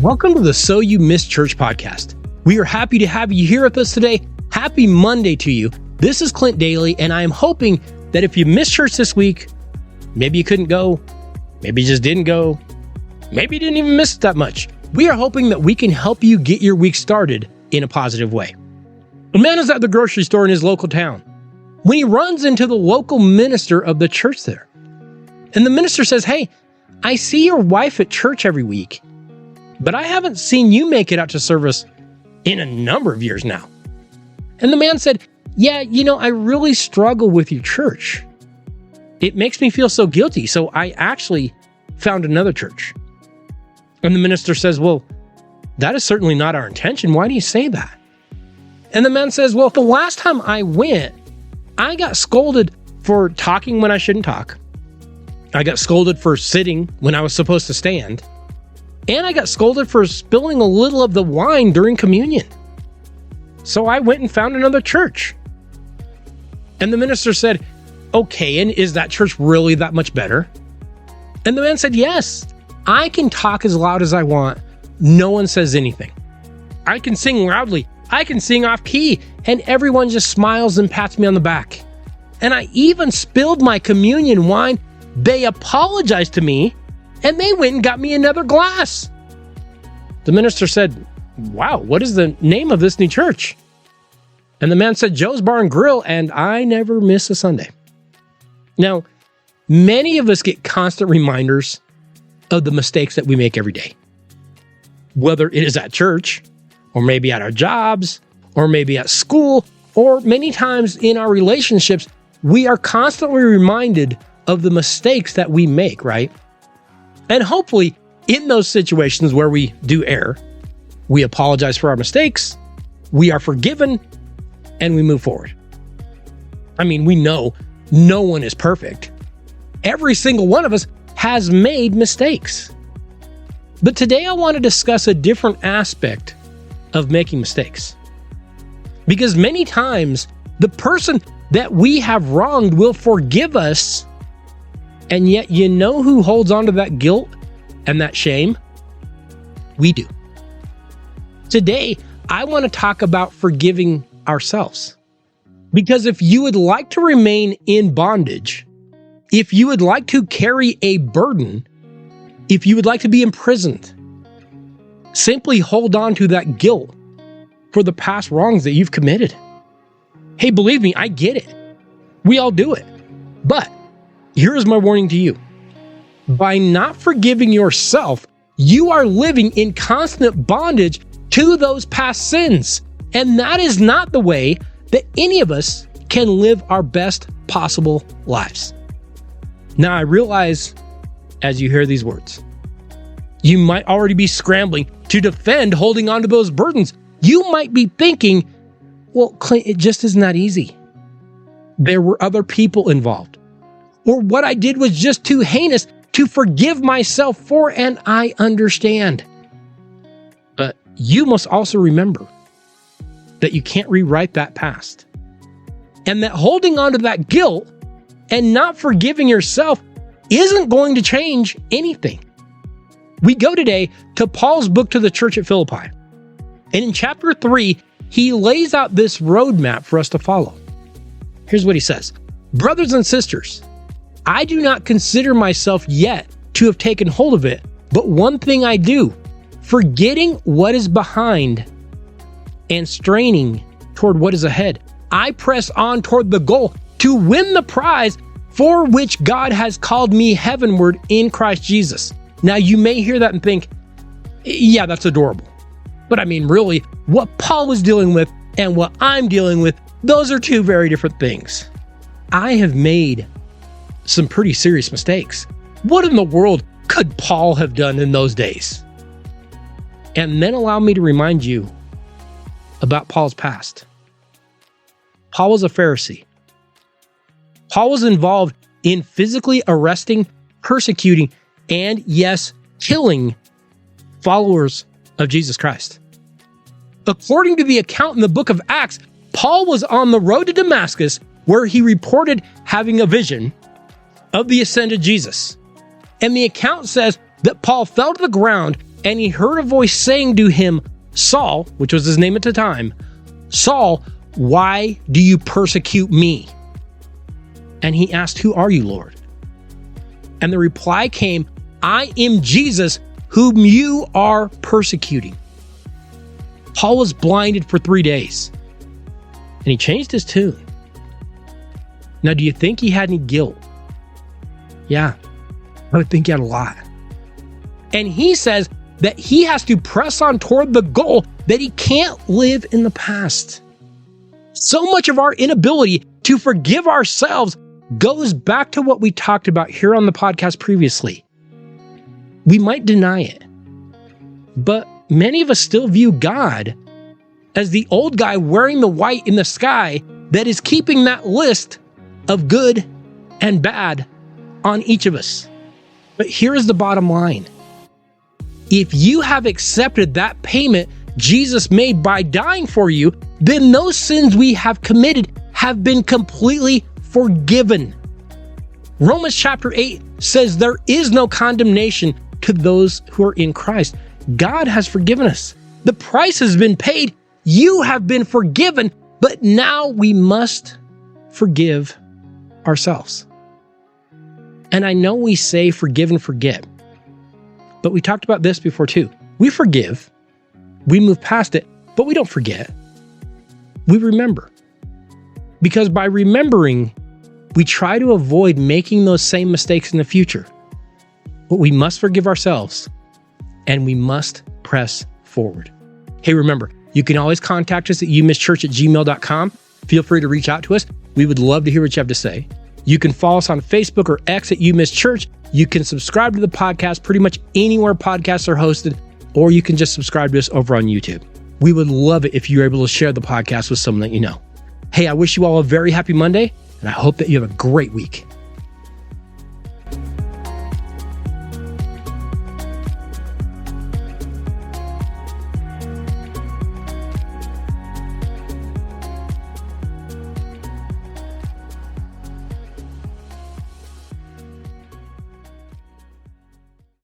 Welcome to the So You Missed Church podcast. We are happy to have you here with us today. Happy Monday to you. This is Clint Daly, and I am hoping that if you missed church this week, maybe you couldn't go, maybe you just didn't go, maybe you didn't even miss it that much. We are hoping that we can help you get your week started in a positive way. A man is at the grocery store in his local town when he runs into the local minister of the church there. And the minister says, "Hey, I see your wife at church every week, but I haven't seen you make it out to service in a number of years now." And the man said, "Yeah, I really struggle with your church. It makes me feel so guilty, so I actually found another church." And the minister says, "Well, that is certainly not our intention. Why do you say that?" And the man says, "Well, the last time I went, I got scolded for talking when I shouldn't talk. I got scolded for sitting when I was supposed to stand. And I got scolded for spilling a little of the wine during communion. So I went and found another church." And the minister said, "Okay, and is that church really that much better?" And the man said, "Yes, I can talk as loud as I want. No one says anything. I can sing loudly. I can sing off key, and everyone just smiles and pats me on the back. And I even spilled my communion wine. They apologized to me, and they went and got me another glass." The minister said, "Wow, what is the name of this new church?" And the man said, "Joe's Bar and Grill, and I never miss a Sunday." Now, many of us get constant reminders of the mistakes that we make every day. Whether it is at church, or maybe at our jobs, or maybe at school, or many times in our relationships, we are constantly reminded of the mistakes that we make, right? And hopefully, in those situations where we do err, we apologize for our mistakes, we are forgiven, and we move forward. I mean, we know no one is perfect. Every single one of us has made mistakes. But today I want to discuss a different aspect of making mistakes. Because many times, the person that we have wronged will forgive us, and yet who holds on to that guilt and that shame? We do. Today, I want to talk about forgiving ourselves. Because if you would like to remain in bondage, if you would like to carry a burden, if you would like to be imprisoned, simply hold on to that guilt for the past wrongs that you've committed. Hey, believe me, I get it. We all do it. But here is my warning to you. By not forgiving yourself, you are living in constant bondage to those past sins. And that is not the way that any of us can live our best possible lives. Now, I realize as you hear these words, you might already be scrambling to defend holding on to those burdens. You might be thinking, "Well, Clint, it just isn't that easy. There were other people involved. Or what I did was just too heinous to forgive myself for," and I understand. But you must also remember that you can't rewrite that past. And that holding on to that guilt and not forgiving yourself isn't going to change anything. We go today to Paul's book to the church at Philippi. And in chapter 3, he lays out this roadmap for us to follow. Here's what he says. "Brothers and sisters, I do not consider myself yet to have taken hold of it, but one thing I do, forgetting what is behind and straining toward what is ahead, I press on toward the goal to win the prize for which God has called me heavenward in Christ Jesus." Now, you may hear that and think, "Yeah, that's adorable." But I mean, really, what Paul was dealing with and what I'm dealing with, those are two very different things. I have made some pretty serious mistakes. What in the world could Paul have done in those days? And then allow me to remind you about Paul's past. Paul was a Pharisee. Paul was involved in physically arresting, persecuting, and yes, killing followers of Jesus Christ. According to the account in the book of Acts, Paul was on the road to Damascus where he reported having a vision of the ascended Jesus. And the account says that Paul fell to the ground And he heard a voice saying to him, Saul, which was his name at the time, Saul, why do you persecute me? And he asked, who are you, Lord? And the reply came, I am Jesus, whom you are persecuting. Paul was blinded for 3 days, and he changed his tune. Now, do you think he had any guilt? Yeah, I would think he had a lot. And he says that he has to press on toward the goal, that he can't live in the past. So much of our inability to forgive ourselves goes back to what we talked about here on the podcast previously. We might deny it, but many of us still view God as the old guy wearing the white in the sky that is keeping that list of good and bad on each of us. But here is the bottom line. If you have accepted that payment Jesus made by dying for you, then those sins we have committed have been completely forgiven. Romans chapter 8 says there is no condemnation to those who are in Christ. God has forgiven us. The price has been paid. You have been forgiven, but now we must forgive ourselves. And I know we say forgive and forget, but we talked about this before too. We forgive, we move past it, but we don't forget. We remember. Because by remembering, we try to avoid making those same mistakes in the future. But we must forgive ourselves, and we must press forward. Hey, remember, you can always contact us at youmisschurch@gmail.com. Feel free to reach out to us. We would love to hear what you have to say. You can follow us on Facebook or X at YouMissChurch. You can subscribe to the podcast pretty much anywhere podcasts are hosted, or you can just subscribe to us over on YouTube. We would love it if you're able to share the podcast with someone that you know. Hey, I wish you all a very happy Monday, and I hope that you have a great week.